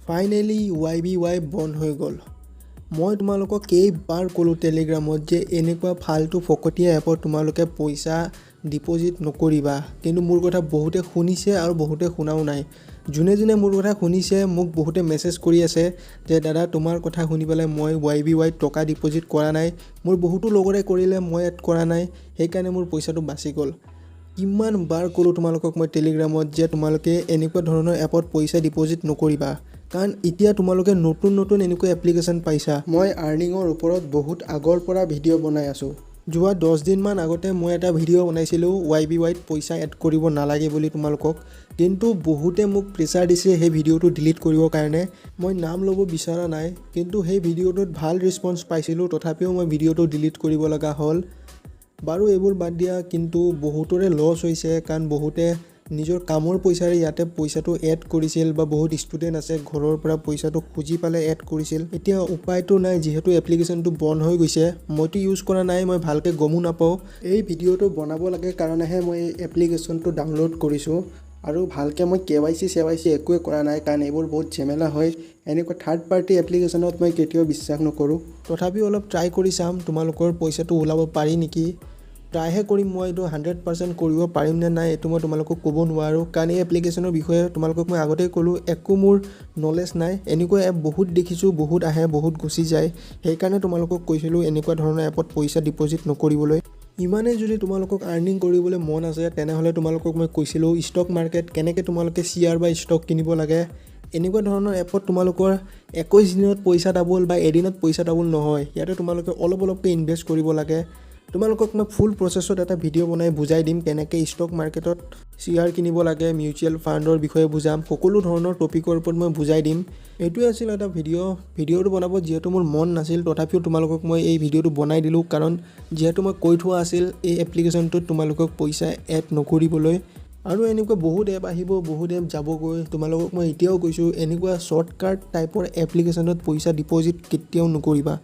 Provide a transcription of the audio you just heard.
Finally YBY বন্ধ হৈ গ'ল। মই তোমালোকক কেইবাৰ ক'লোঁ টেলিগ্ৰামত যে এনেকুৱা ফাল্টু ফকতীয়া এপত তোমালোকে পইচা ডিপ'জিট নকৰিবা, কিন্তু মোৰ কথা বহুতে শুনিছে আৰু বহুতে শুনাও নাই। যোনে যোনে মোৰ কথা শুনিছে মোক বহুতে মেছেজ কৰি আছে যে দাদা তোমাৰ কথা শুনি পেলাই মই YBY টকা ডিপ'জিট কৰা নাই, মোৰ বহুতো লগৰে কৰিলে মই এড কৰা নাই, সেইকাৰণে মোৰ পইচাটো বাচি গ'ল। কিমান বাৰ ক'লোঁ তোমালোকক মই টেলিগ্ৰামত যে তোমালোকে এনেকুৱা ধৰণৰ এপত পইচা ডিপ'জিট নকৰিবা, কাৰণ এতিয়া তোমালোকে নতুন এনেকুৱা এপ্লিকেশ্যন পাইছা। মই আৰ্নিঙৰ ওপৰত বহুত আগৰ পৰা ভিডিঅ' বনাই আছোঁ। যোৱা 10 দিনমান আগতে মই এটা ভিডিঅ' বনাইছিলোঁ YBYত পইচা এড কৰিব নালাগে বুলি তোমালোকক, কিন্তু বহুতে মোক প্ৰেছাৰ দিছে সেই ভিডিঅ'টো ডিলিট কৰিবৰ কাৰণে। মই নাম ল'ব বিচৰা নাই, কিন্তু সেই ভিডিঅ'টোত ভাল ৰেছপন্স পাইছিলোঁ, তথাপিও মই ভিডিঅ'টো ডিলিট কৰিব লগা হ'ল। বাৰু এইবোৰ বাদ দিয়া, কিন্তু বহুতৰে লছ হৈছে, কাৰণ বহুতে নিজৰ কামৰ পইচাৰে ইয়াতে পইচাটো এড কৰিছিল, বা বহুত ষ্টুডেণ্ট আছে ঘৰৰ পৰা পইচাটো খুজি পালে এড কৰিছিল। এতিয়া উপায়টো নাই, যিহেতু এপ্লিকেশ্যনটো বন্ধ হৈ গৈছে। মইতো ইউজ কৰা নাই, মই ভালকৈ গমো নাপাওঁ। এই ভিডিঅ'টো বনাব লাগে কাৰণেহে মই এই এপ্লিকেশ্যনটো ডাউনলোড কৰিছোঁ, আৰু ভালকৈ মই KYC একোৱে কৰা নাই, কাৰণ এইবোৰ বহুত ঝেমেলা হয়। এনেকুৱা থাৰ্ড পাৰ্টি এপ্লিকেশ্যনত মই কেতিয়াও বিশ্বাস নকৰোঁ। তথাপিও অলপ ট্ৰাই কৰি চাম তোমালোকৰ পইচাটো ওলাব পাৰি নেকি। ট্ৰাইহে কৰিম, মই এইটো 100% কৰিব পাৰিম নে নাই এইটো মই তোমালোকক ক'ব নোৱাৰোঁ, কাৰণ এই এপ্লিকেশ্যনৰ বিষয়ে তোমালোকক মই আগতেই ক'লোঁ একো মোৰ নলেজ নাই। এনেকুৱা এপ বহুত দেখিছোঁ, বহুত আহে বহুত গুচি যায়, সেইকাৰণে তোমালোকক কৈছিলোঁ এনেকুৱা ধৰণৰ এপত পইচা ডিপ'জিট নকৰিবলৈ। ইমানেই যদি তোমালোকক আৰ্নিং কৰিবলৈ মন আছে তেনেহ'লে তোমালোকক মই কৈছিলোঁ ষ্টক মাৰ্কেট কেনেকৈ তোমালোকে শ্বেয়াৰ বা ষ্টক কিনিব লাগে। এনেকুৱা ধৰণৰ এপত তোমালোকৰ 21 দিনত পইচা ডাবল বা এদিনত পইচা ডাবল নহয়, ইয়াতে তোমালোকে অলপকৈ ইনভেষ্ট কৰিব লাগে। তোমালোকক মই ফুল প্ৰচেছত এটা ভিডিঅ' বনাই বুজাই দিম কেনেকৈ ষ্টক মাৰ্কেটত শ্বেয়াৰ কিনিব লাগে, মিউচুৱেল ফাণ্ডৰ বিষয়ে বুজাম, সকলো ধৰণৰ টপিকৰ ওপৰত মই বুজাই দিম। এইটোৱে আছিল এটা ভিডিঅ'টো বনাব যিহেতু মোৰ মন নাছিল, তথাপিও তোমালোকক মই এই ভিডিঅ'টো বনাই দিলোঁ, কাৰণ যিহেতু মই কৈ থোৱা আছিল এই এপ্লিকেশ্যনটোত তোমালোকক পইচা এড নকৰিবলৈ। আৰু এনেকুৱা বহুত এপ আহিব, বহুত এপ যাবগৈ। তোমালোকক মই এতিয়াও কৈছোঁ এনেকুৱা শ্বৰ্টকাট টাইপৰ এপ্লিকেশ্যনত পইচা ডিপ'জিট কেতিয়াও নকৰিবা।